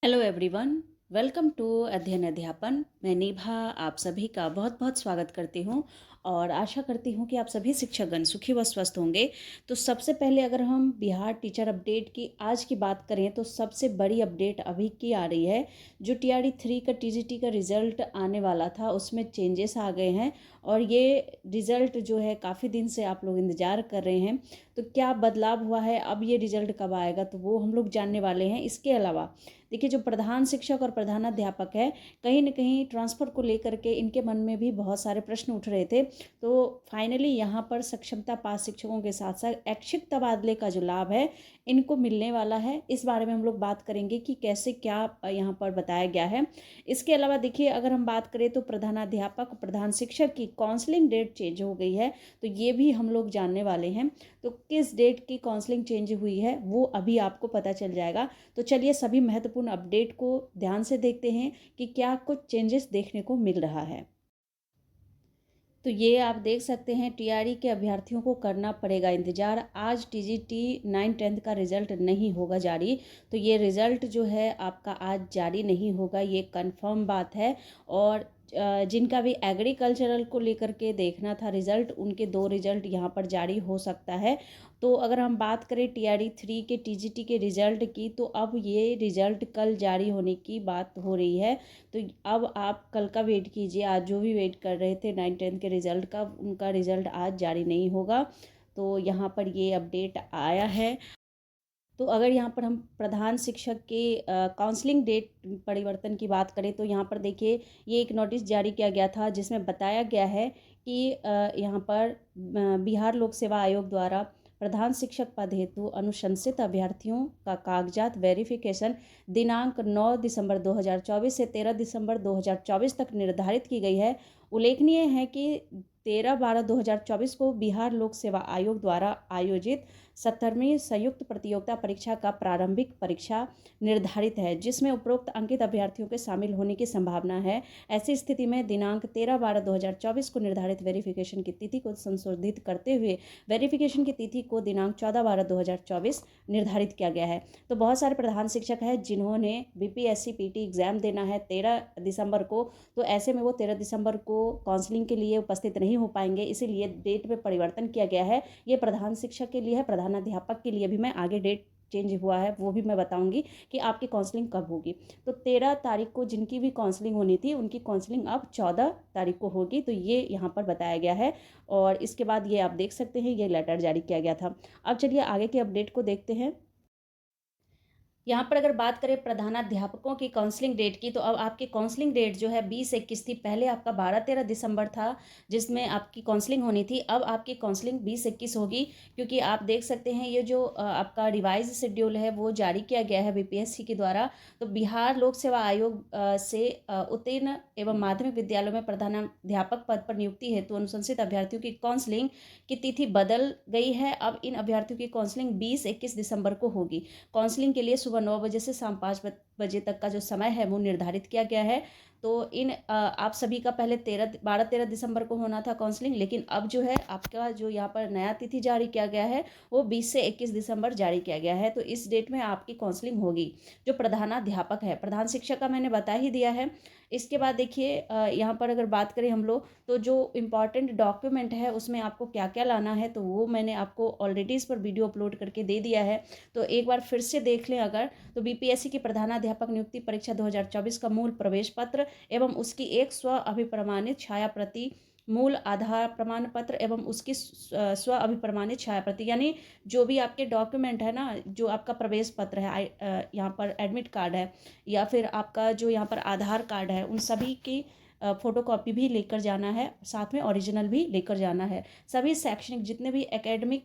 Hello everyone. Welcome to अध्ययन अध्यापन। मैं निभा आप सभी का बहुत बहुत स्वागत करती हूँ और आशा करती हूँ कि आप सभी शिक्षकगण सुखी व स्वस्थ होंगे। तो सबसे पहले अगर हम बिहार टीचर अपडेट की आज की बात करें तो सबसे बड़ी अपडेट अभी की आ रही है। जो टीआरई 3 का टीजीटी का रिज़ल्ट आने वाला था उसमें चेंजेस आ गए हैं और ये रिज़ल्ट जो है काफ़ी दिन से आप लोग इंतज़ार कर रहे हैं। तो क्या बदलाव हुआ है, अब ये रिज़ल्ट कब आएगा, तो वो हम लोग जानने वाले हैं। इसके अलावा देखिए, जो प्रधान शिक्षक और प्रधानाध्यापक है, कहीं न कहीं ट्रांसफ़र को लेकर के इनके मन में भी बहुत सारे प्रश्न उठ रहे थे। तो फाइनली यहाँ पर सक्षमता पास शिक्षकों के साथ-साथ ऐच्छिक तबादले का जो लाभ है, इनको मिलने वाला है। इस बारे में हम लोग बात करेंगे कि कैसे क्या यहाँ पर बताया गया है। इसके अलावा देखिए, अगर हम बात करें तो प्रधानाध्यापक, प्रधान शिक्षक की काउंसलिंग डेट चेंज हो गई है, तो ये भी हम लोग जानने वाले हैं। तो किस डेट की काउंसलिंग चेंज हुई है, वो अभी आपको पता चल जाएगा। तो चलिए सभी महत्वपूर्ण अपडेट को ध्यान से देखते हैं कि क्या कुछ चेंजेस देखने को मिल रहा है। तो ये आप देख सकते हैं, टीआरई के अभ्यर्थियों को करना पड़ेगा इंतज़ार। आज टीजीटी 9-10 का रिज़ल्ट नहीं होगा जारी। तो ये रिज़ल्ट जो है आपका आज जारी नहीं होगा, ये कंफर्म बात है। और जिनका भी एग्रीकल्चरल को लेकर के देखना था रिज़ल्ट, उनके 2 रिज़ल्ट यहाँ पर जारी हो सकता है। तो अगर हम बात करें टीआरई 3 के टीजीटी के रिज़ल्ट की, तो अब ये रिज़ल्ट कल जारी होने की बात हो रही है। तो अब आप कल का वेट कीजिए। आज जो भी वेट कर रहे थे 9-10 के रिज़ल्ट का, उनका रिज़ल्ट आज जारी नहीं होगा। तो यहाँ पर ये अपडेट आया है। तो अगर यहाँ पर हम प्रधान शिक्षक के काउंसलिंग डेट परिवर्तन की बात करें, तो यहाँ पर देखिए, ये एक नोटिस जारी किया गया था जिसमें बताया गया है कि यहाँ पर बिहार लोक सेवा आयोग द्वारा प्रधान शिक्षक पद हेतु अनुशंसित अभ्यर्थियों का कागजात वेरिफिकेशन दिनांक 9 दिसंबर 2024 से 13 दिसंबर 2024 तक निर्धारित की गई है। उल्लेखनीय है कि 13/12/2024 को बिहार लोक सेवा आयोग द्वारा आयोजित 17वीं संयुक्त प्रतियोगिता परीक्षा का प्रारंभिक परीक्षा निर्धारित है, जिसमें उपरोक्त अंकित अभ्यर्थियों के शामिल होने की संभावना है। ऐसी स्थिति में दिनांक 13/12/2024 को निर्धारित वेरिफिकेशन की तिथि को संशोधित करते हुए वेरिफिकेशन की तिथि को दिनांक 14/12/2024 निर्धारित किया गया है। तो बहुत सारे प्रधान शिक्षक हैं जिन्होंने बीपीएससी पीटी एग्जाम देना है 13 दिसंबर को, तो ऐसे में वो 13 दिसंबर को काउंसलिंग के लिए उपस्थित नहीं हो पाएंगे, इसीलिए डेट में परिवर्तन किया गया है। ये प्रधान शिक्षक के लिए है। प्रधानाध्यापक के लिए भी मैं आगे डेट चेंज हुआ है वो भी मैं बताऊंगी कि आपकी काउंसलिंग कब होगी। तो 13 तारीख को जिनकी भी काउंसलिंग होनी थी, उनकी काउंसलिंग अब 14 तारीख को होगी। तो ये यहाँ पर बताया गया है और इसके बाद ये आप देख सकते हैं, ये लेटर जारी किया गया था। अब चलिए आगे के अपडेट को देखते हैं। यहाँ पर अगर बात करें प्रधानाध्यापकों की काउंसलिंग डेट की, तो अब आपकी काउंसलिंग डेट जो है 20-21 थी। पहले आपका 12-13 दिसंबर था जिसमें आपकी काउंसलिंग होनी थी। अब आपकी काउंसलिंग 20-21 होगी, क्योंकि आप देख सकते हैं ये जो आपका रिवाइज शेड्यूल है वो जारी किया गया है बीपीएससी के द्वारा। तो बिहार लोक सेवा आयोग से उत्तीर्ण एवं माध्यमिक विद्यालयों में प्रधानाध्यापक पद पर नियुक्ति हेतु अनुशंसित अभ्यर्थियों की काउंसलिंग की तिथि बदल गई है। अब इन अभ्यर्थियों की काउंसलिंग 20-21 दिसंबर को होगी। काउंसलिंग के लिए सुबह 9 बजे से शाम 5 बजे तक का जो समय है वो निर्धारित किया गया है। तो आप सभी का पहले 12-13 दिसंबर को होना था काउंसलिंग, लेकिन अब जो है आपका जो यहाँ पर नया तिथि जारी किया गया है वो 20 से 21 दिसंबर जारी किया गया है। तो इस डेट में आपकी काउंसलिंग होगी। जो प्रधानाध्यापक है, प्रधान शिक्षक का मैंने बता ही दिया है। इसके बाद देखिए, यहाँ पर अगर बात करें हम लोग, तो जो इम्पॉर्टेंट डॉक्यूमेंट है उसमें आपको क्या क्या लाना है, तो वो मैंने आपको ऑलरेडी इस पर वीडियो अपलोड करके दे दिया है। तो एक बार फिर से देख लें अगर, तो बीपीएससी की प्रधानाध्यापक नियुक्ति परीक्षा 2024 का मूल प्रवेश पत्र एवं उसकी एक स्व अभिप्रमाणित छाया प्रति, मूल आधार प्रमाण पत्र एवं उसकी स्व अभिप्रमाणित छाया प्रति, यानी जो भी आपके डॉक्यूमेंट है ना, जो आपका प्रवेश पत्र है, यहाँ पर एडमिट कार्ड है या फिर आपका जो यहाँ पर आधार कार्ड है, उन सभी की फोटोकॉपी भी लेकर जाना है, साथ में ओरिजिनल भी लेकर जाना है। सभी शैक्षणिक जितने भी एकेडमिक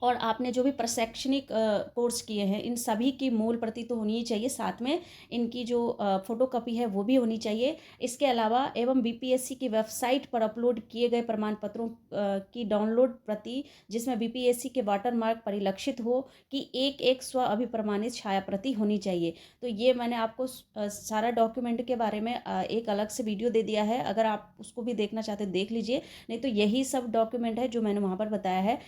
और आपने जो भी प्रशैक्षणिक कोर्स किए हैं, इन सभी की मूल प्रति तो होनी ही चाहिए, साथ में इनकी जो फोटोकॉपी है वो भी होनी चाहिए। इसके अलावा एवं बीपीएससी की वेबसाइट पर अपलोड किए गए प्रमाण पत्रों की डाउनलोड प्रति, जिसमें बीपीएससी के वाटरमार्क परिलक्षित हो, कि एक एक स्व अभिप्रमाणित छाया प्रति होनी चाहिए। तो ये मैंने आपको सारा डॉक्यूमेंट के बारे में एक अलग से वीडियो दे दिया है। अगर आप उसको भी देखना चाहते हैं देख लीजिए, नहीं तो यही सब डॉक्यूमेंट है जो मैंने वहाँ पर बताया है।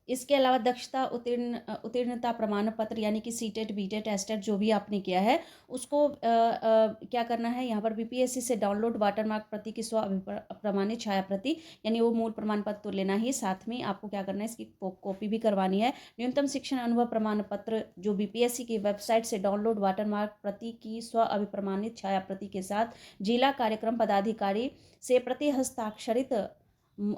इसके अलावा दक्षता उत्तीर्णता प्रमाण पत्र यानी कि सीटेट, बीटेट, एस्टेट जो भी आपने किया है उसको क्या करना है, यहाँ पर बीपीएससी से डाउनलोड वाटरमार्क प्रति की प्रमाणित छाया प्रति, यानी वो मूल प्रमाण पत्र तो लेना ही, साथ में आपको क्या करना है, इसकी कॉपी भी करवानी है। न्यूनतम शिक्षण अनुभव प्रमाण पत्र जो बीपीएससी की वेबसाइट से डाउनलोड वाटरमार्क प्रति की अभिप्रमाणित छाया प्रति के साथ जिला कार्यक्रम पदाधिकारी से प्रति हस्ताक्षरित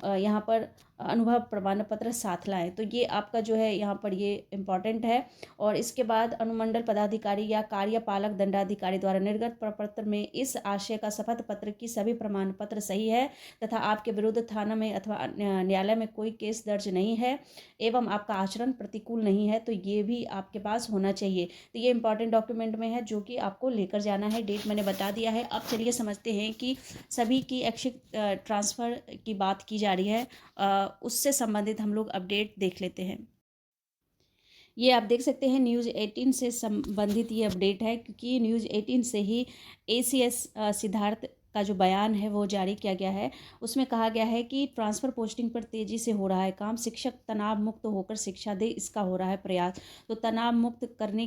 यहाँ पर अनुभव प्रमाण पत्र साथ लाएं। तो ये आपका जो है यहाँ पर ये इम्पॉर्टेंट है। और इसके बाद अनुमंडल पदाधिकारी या कार्यपालक दंडाधिकारी द्वारा निर्गत प्रपत्र में इस आशय का शपथ पत्र की सभी प्रमाण पत्र सही है तथा आपके विरुद्ध थाना में अथवा न्यायालय में कोई केस दर्ज नहीं है एवं आपका आचरण प्रतिकूल नहीं है, तो ये भी आपके पास होना चाहिए। तो ये इंपॉर्टेंट डॉक्यूमेंट में है जो कि आपको लेकर जाना है। डेट मैंने बता दिया है। अब चलिए समझते हैं कि सभी की ऐच्छिक ट्रांसफ़र की बात की जा रही है, उससे संबंधित हम लोग अपडेट देख लेते हैं। ये आप देख सकते हैं न्यूज़ 18 से संबंधित ये अपडेट है, क्योंकि न्यूज़ 18 से ही एसीएस सिद्धार्थ का जो बयान है वो जारी किया गया है। उसमें कहा गया है कि ट्रांसफ़र पोस्टिंग पर तेज़ी से हो रहा है काम, शिक्षक तनाव मुक्त होकर शिक्षा दे, इसका हो रहा है प्रयास। तो तनाव मुक्त करने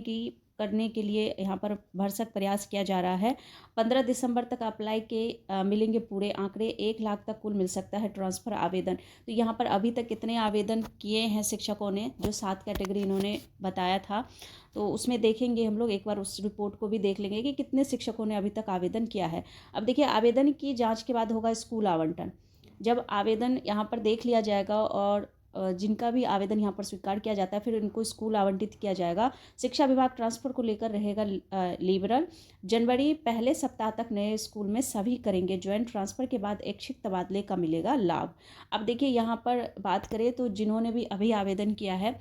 के लिए यहाँ पर भरसक प्रयास किया जा रहा है। 15 दिसंबर तक अप्लाई के मिलेंगे पूरे आंकड़े, 1 लाख तक कुल मिल सकता है ट्रांसफ़र आवेदन। तो यहाँ पर अभी तक कितने आवेदन किए हैं शिक्षकों ने, जो 7 कैटेगरी इन्होंने बताया था, तो उसमें देखेंगे हम लोग, एक बार उस रिपोर्ट को भी देख लेंगे कि कितने शिक्षकों ने अभी तक आवेदन किया है। अब देखिए, आवेदन की जाँच के बाद होगा स्कूल आवंटन। जब आवेदन यहाँ पर देख लिया जाएगा और जिनका भी आवेदन यहाँ पर स्वीकार किया जाता है, फिर इनको स्कूल आवंटित किया जाएगा। शिक्षा विभाग ट्रांसफ़र को लेकर रहेगा लिबरल। जनवरी पहले सप्ताह तक नए स्कूल में सभी करेंगे ज्वाइन, ट्रांसफ़र के बाद ऐच्छिक तबादले का मिलेगा लाभ। अब देखिए, यहाँ पर बात करें तो जिन्होंने भी अभी आवेदन किया है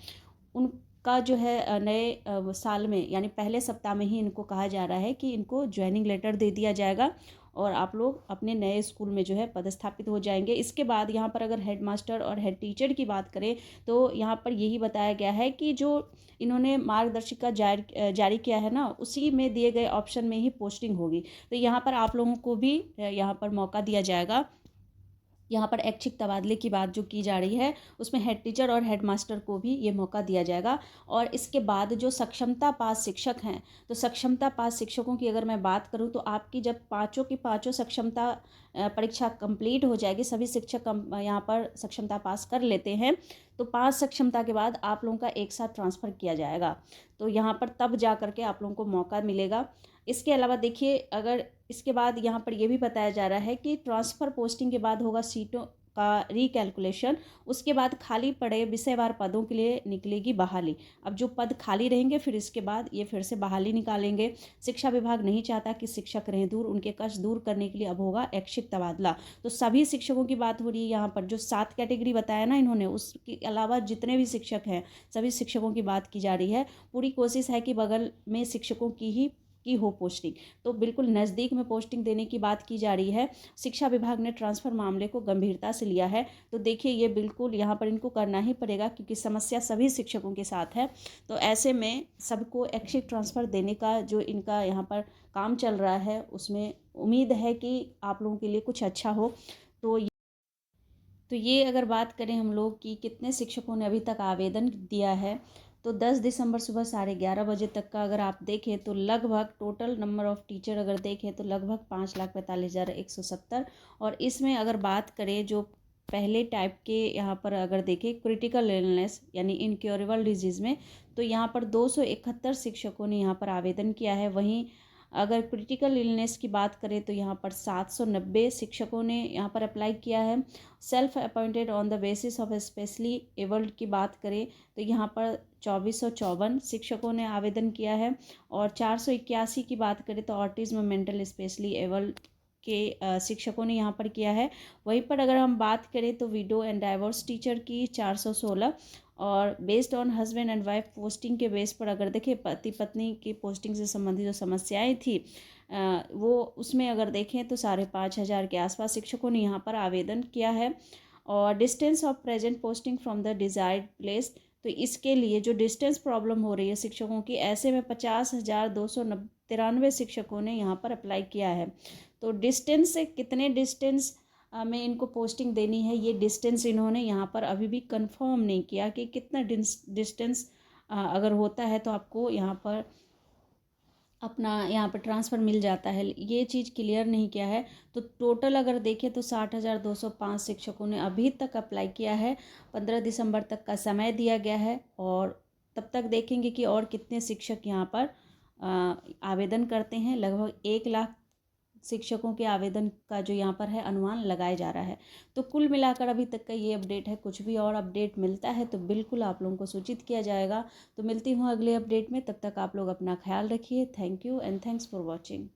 उनका जो है नए साल में यानी पहले सप्ताह में ही इनको कहा जा रहा है कि इनको ज्वाइनिंग लेटर दे दिया जाएगा और आप लोग अपने नए स्कूल में जो है पदस्थापित हो जाएंगे। इसके बाद यहाँ पर अगर हेड मास्टर और हेड टीचर की बात करें तो यहाँ पर यही बताया गया है कि जो इन्होंने मार्गदर्शिका जारी किया है ना, उसी में दिए गए ऑप्शन में ही पोस्टिंग होगी। तो यहाँ पर आप लोगों को भी यहाँ पर मौका दिया जाएगा। यहाँ पर ऐच्छिक तबादले की बात जो की जा रही है उसमें हेड टीचर और हेड मास्टर को भी ये मौका दिया जाएगा। और इसके बाद जो सक्षमता पास शिक्षक हैं, तो सक्षमता पास शिक्षकों की अगर मैं बात करूँ तो आपकी जब पाँचों की पाँचों सक्षमता परीक्षा कंप्लीट हो जाएगी, सभी शिक्षक यहाँ पर सक्षमता पास कर लेते हैं, तो 5 सक्षमता के बाद आप लोगों का एक साथ ट्रांसफ़र किया जाएगा। तो यहाँ पर तब जा करके आप लोगों को मौका मिलेगा। इसके अलावा देखिए, अगर इसके बाद यहाँ पर ये भी बताया जा रहा है कि ट्रांसफ़र पोस्टिंग के बाद होगा सीटों का रिकैलकुलेशन, उसके बाद खाली पड़े विषयवार पदों के लिए निकलेगी बहाली। अब जो पद खाली रहेंगे फिर इसके बाद ये फिर से बहाली निकालेंगे। शिक्षा विभाग नहीं चाहता कि शिक्षक रहें दूर, उनके कष्ट दूर करने के लिए अब होगा ऐच्छिक तबादला। तो सभी शिक्षकों की बात हो रही है यहाँ पर, जो 7 कैटेगरी बताया ना इन्होंने, उसके अलावा जितने भी शिक्षक हैं सभी शिक्षकों की बात की जा रही है। पूरी कोशिश है कि बगल में शिक्षकों की हो पोस्टिंग, तो बिल्कुल नज़दीक में पोस्टिंग देने की बात की जा रही है। शिक्षा विभाग ने ट्रांसफ़र मामले को गंभीरता से लिया है। तो देखिए, ये बिल्कुल यहाँ पर इनको करना ही पड़ेगा क्योंकि समस्या सभी शिक्षकों के साथ है। तो ऐसे में सबको ऐच्छिक ट्रांसफ़र देने का जो इनका यहाँ पर काम चल रहा है, उसमें उम्मीद है कि आप लोगों के लिए कुछ अच्छा हो। तो ये अगर बात करें हम लोग कि कितने शिक्षकों ने अभी तक आवेदन दिया है, तो 10 दिसंबर सुबह 11:30 बजे तक का अगर आप देखें तो लगभग टोटल नंबर ऑफ़ टीचर अगर देखें तो लगभग 5,45,170। और इसमें अगर बात करें जो पहले टाइप के यहाँ पर अगर देखें क्रिटिकल इलनेस यानी इनक्योरेबल डिजीज़ में, तो यहाँ पर 271 शिक्षकों ने यहाँ पर आवेदन किया है। वहीं अगर क्रिटिकल इलनेस की बात करें तो यहाँ पर 790 शिक्षकों ने यहाँ पर अप्लाई किया है। Self appointed on the basis of specially abled की बात करें तो यहाँ पर 2454 शिक्षकों ने आवेदन किया है। और 481 की बात करें तो ऑटिज्म मेंटल स्पेशली एबल्ड के शिक्षकों ने यहाँ पर किया है। वहीं पर अगर हम बात करें तो विडो एंड डाइवोर्स टीचर की 416। और based on husband and wife posting के बेस पर अगर देखें पति पत्नी की पोस्टिंग से संबंधित जो समस्याएं थी वो उसमें अगर देखें तो 5,500 के आसपास शिक्षकों ने यहाँ पर आवेदन किया है। और distance of present posting from the desired place, तो इसके लिए जो डिस्टेंस प्रॉब्लम हो रही है शिक्षकों की, ऐसे में 50,293 शिक्षकों ने यहाँ पर अप्लाई किया है। तो डिस्टेंस से कितने डिस्टेंस में इनको पोस्टिंग देनी है। ये डिस्टेंस इन्होंने यहाँ पर अभी भी कंफर्म नहीं किया कि कितना डिस्टेंस अगर होता है तो आपको यहाँ पर अपना यहाँ पर ट्रांसफ़र मिल जाता है, ये चीज़ क्लियर नहीं किया है। तो टोटल अगर देखें तो 60,205 शिक्षकों ने अभी तक अप्लाई किया है। 15 दिसंबर तक का समय दिया गया है और तब तक देखेंगे कि और कितने शिक्षक यहाँ पर आवेदन करते हैं। लगभग 1 लाख शिक्षकों के आवेदन का जो यहाँ पर है अनुमान लगाया जा रहा है। तो कुल मिलाकर अभी तक का ये अपडेट है। कुछ भी और अपडेट मिलता है तो बिल्कुल आप लोगों को सूचित किया जाएगा। तो मिलती हूँ अगले अपडेट में, तब तक आप लोग अपना ख्याल रखिए। Thank you and thanks for watching.